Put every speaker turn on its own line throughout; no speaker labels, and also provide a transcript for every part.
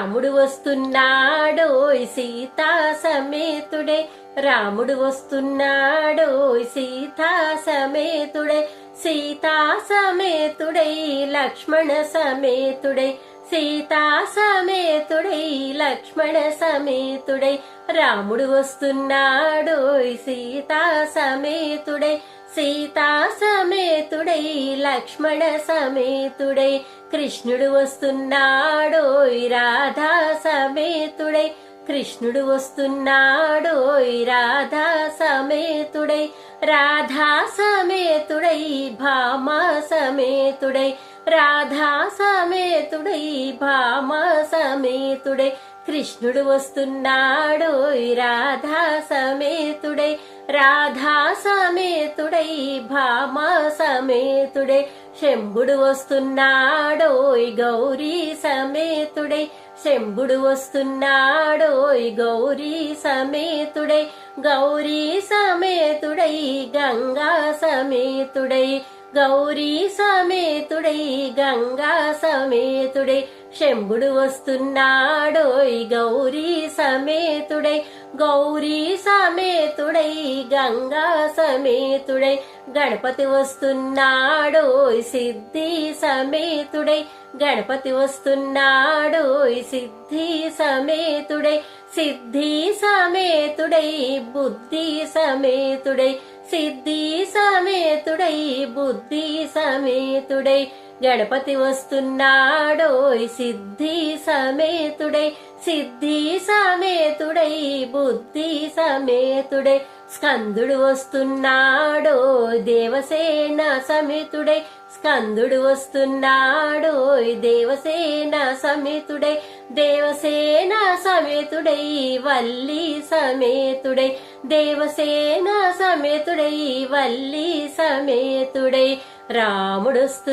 రాముడు వస్తున్నాడోయ్ సీతా సమేతుడే, రాముడు వస్తున్నాడోయ్ సీతా సమేతుడే, సీతా సమేతుడై లక్ష్మణ సమేతుడై, సీతా సమేతుడై లక్ష్మణ సమేతుడై, రాముడు వస్తున్నాడోయ్ సీతా సమేతుడై, సీతా సమేతుడై లక్ష్మణ సమేతుడై, కృష్ణుడు వస్తున్నాడోయ్ రాధా సమేతుడై, కృష్ణుడు వస్తున్నాడోయ్ రాధా సమేతుడై, రాధా సమేతుడై భామా సమేతుడై, రాధా సమేతుడై భామా సమేతుడై, కృష్ణుడు వస్తున్నాడోయ్ రాధా సమేతుడై, రాధా సమేతుడై భామా సమేతుడై, శంభుడు వస్తున్నాడోయ్ గౌరీ సమేతుడై, శంభుడు వస్తున్నాడోయ్ గౌరీ సమేతుడై, గౌరీ సమేతుడై గంగా సమేతుడై, గౌరీ సమేతుడై గంగా సమేతుడై, శంభుడు వస్తున్నాడోయ్ గౌరీ సమేతుడై, గౌరీ సమేతుడై గంగా సమేతుడై, గణపతి వస్తున్నాడోయ్ సిద్ధి సమేతుడై, గణపతి వస్తున్నాడోయ్ సిద్ధి సమేతుడై, సిద్ధి సమేతుడై బుద్ధి సమేతుడై, సిద్ధి సమేతుడై బుద్ధి సమేతుడై, గణపతి వస్తున్నాడోయ్ సిద్ధి సమేతుడై, సిద్ధి సమేతుడై బుద్ధి సమేతుడై, స్కందుడు వస్తున్నాడోయ్ దేవసేన సమేతుడై, స్కందుడు వస్తున్నాడోయ్ దేవసేన సమేతుడై, దేవసేన సమేతుడై వల్లి సమేతుడై, దేవసేన సమేతుడై వల్లి సమేతుడై, రాముడొస్తున్నాడోయ్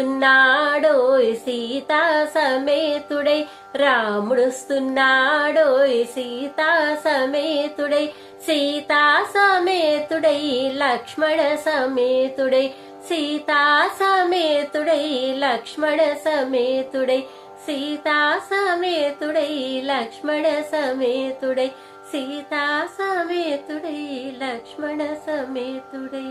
సీతా సమేతుడై, రాముడొస్తున్నాడోయ్ సీతా సమేతుడై, సీతా సమేతుడై లక్ష్మణ సమేతుడై, సీతా సమేతుడై లక్ష్మణ సమేతుడై, సీతా సమేతుడై లక్ష్మణ సమేతుడై, సీతా సమేతుడై లక్ష్మణ సమేతుడై.